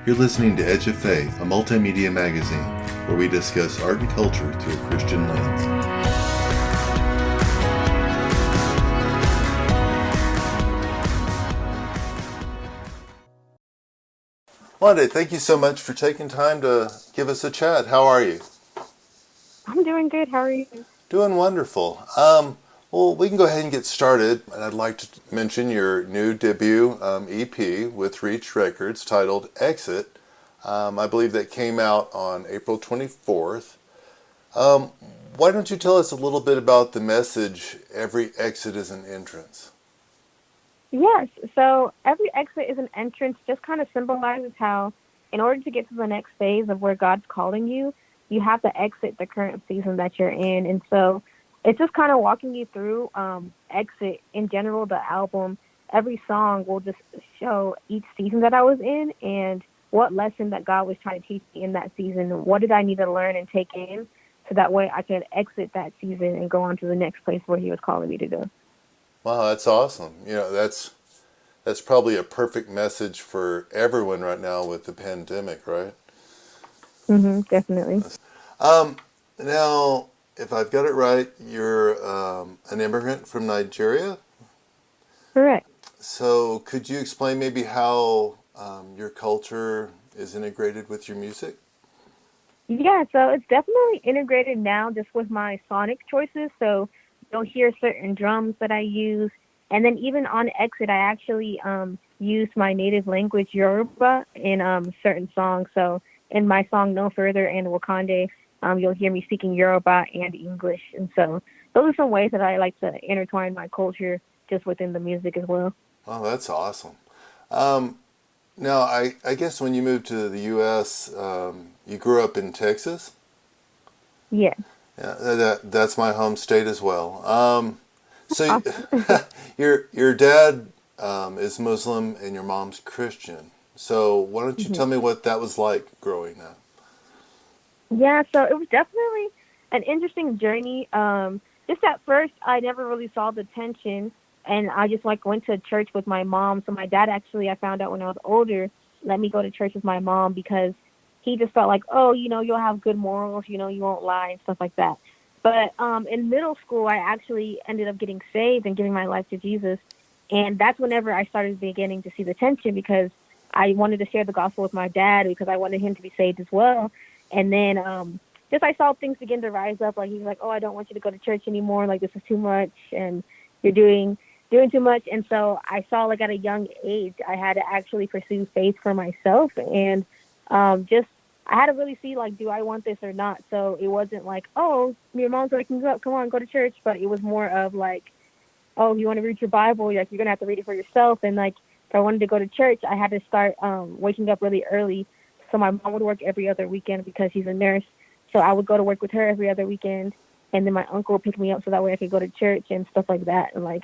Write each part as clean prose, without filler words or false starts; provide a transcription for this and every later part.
You're listening to Edge of Faith, a multimedia magazine where we discuss art and culture through a Christian lens. Wande, thank you so much for taking time to give us a chat. How are you? I'm doing good. How are you? Doing wonderful. Well, we can go ahead and get started. And I'd like to mention your new debut EP with Reach Records titled Exit. I believe that came out on April 24th. Um, why don't you tell us a little bit about the message, every exit is an entrance? Yes. So every exit is an entrance, just kind of symbolizes how, in order to get to the next phase of where God's calling you, you have to exit the current season that you're in. And so it's just kind of walking you through exit in general, the album. Every song will just show each season that I was in and what lesson that God was trying to teach me in that season. What did I need to learn and take in so that way I could exit that season and go on to the next place where He was calling me to go. Wow, that's awesome. That's probably a perfect message for everyone right now with the pandemic, right? Definitely. Um, Now, if I've got it right, you're an immigrant from Nigeria. Correct. So, could you explain maybe how your culture is integrated with your music? Yeah, so it's definitely integrated now just with my sonic choices. So you'll hear certain drums that I use. And then even on exit, I actually use my native language, Yoruba, in certain songs. So in my song No Further and Wakande, you'll hear me speaking Yoruba and English. And so those are some ways that I like to intertwine my culture just within the music as well. Oh, that's awesome. Um, Now, I guess when you moved to the U.S., you grew up in Texas. Yeah, Yeah, that's my home state as well. So awesome. your dad is Muslim and your mom's Christian. So why don't you tell me what that was like growing up? Yeah, so it was definitely an interesting journey. Just at first, I never really saw the tension, and I just like went to church with my mom. So my dad actually, I found out when I was older, let me go to church with my mom because he just felt like, oh, you'll have good morals, you won't lie and stuff like that. But in middle school, I actually ended up getting saved and giving my life to Jesus, and that's whenever I started beginning to see the tension because I wanted to share the gospel with my dad because I wanted him to be saved as well and then just I saw things begin to rise up. Like he was like, "Oh, I don't want you to go to church anymore. Like this is too much, and you're doing too much." And so I saw like at a young age, I had to actually pursue faith for myself, and just I had to really see like, do I want this or not? So it wasn't like, "Oh, your mom's waking you up. Come on, go to church." But it was more of like, "Oh, you want to read your Bible? Like you're gonna have to read it for yourself." And like if I wanted to go to church, I had to start waking up really early. So my mom would work every other weekend because she's a nurse. So I would go to work with her every other weekend, and then my uncle would pick me up so that way I could go to church and stuff like that. And like,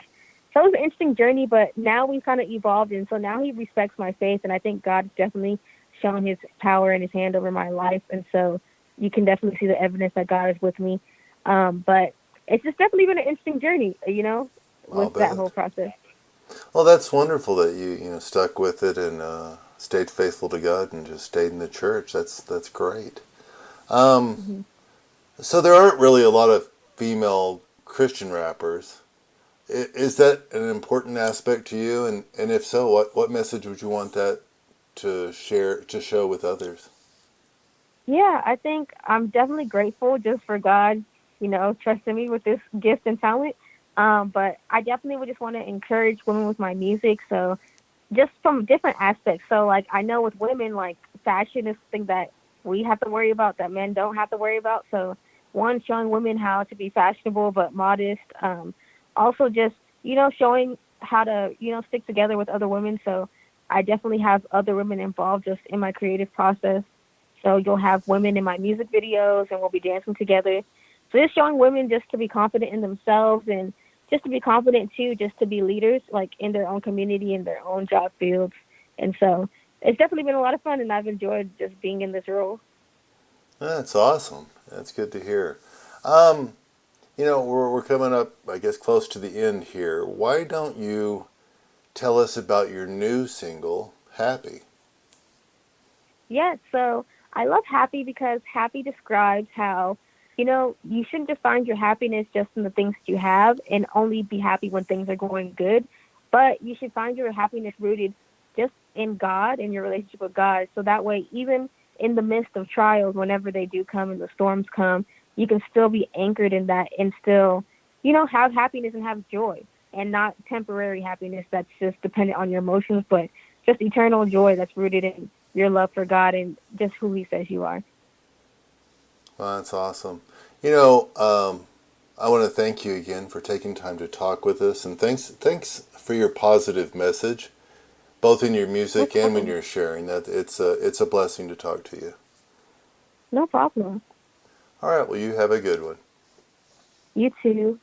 so it was an interesting journey. But now we've kind of evolved, and so now he respects my faith, and I think God's definitely shown His power and His hand over my life, and so you can definitely see the evidence that God is with me. But it's just definitely been an interesting journey, I'll with that whole bet. process. Well, that's wonderful that you stuck with it and stayed faithful to God and just stayed in the church. That's great. Um, hmm so there aren't really a lot of female Christian rappers. Is that an important aspect to you? And if so, what message would you want that to show with others? Yeah, I think I'm definitely grateful just for God, trusting me with this gift and talent. But I definitely would just want to encourage women with my music. So just from different aspects. So like I know with women, like fashion is something that we have to worry about that men don't have to worry about. So one, showing women how to be fashionable but modest. Also just, showing how to, stick together with other women. So I definitely have other women involved just in my creative process. So you'll have women in my music videos and we'll be dancing together. So just showing women just to be confident in themselves and just to be confident too, just to be leaders like in their own community, in their own job fields. And so it's definitely been a lot of fun and I've enjoyed just being in this role. That's awesome. That's good to hear. Um, we're coming up, I guess, close to the end here. Why don't you tell us about your new single, Happy? Yeah, so I love happy because happy describes how, you shouldn't just find your happiness just in the things you have and only be happy when things are going good, but you should find your happiness rooted just in God and your relationship with God. So that way, even in the midst of trials, whenever they do come and the storms come, you can still be anchored in that and still, have happiness and have joy and not temporary happiness that's just dependent on your emotions, but just eternal joy that's rooted in your love for God and just who He says you are. Well, that's awesome. You know, I want to thank you again for taking time to talk with us, and thanks for your positive message, both in your No music and when problem. you're sharing. That it's a blessing to talk to you. No problem. All right, well, you have a good one. You too.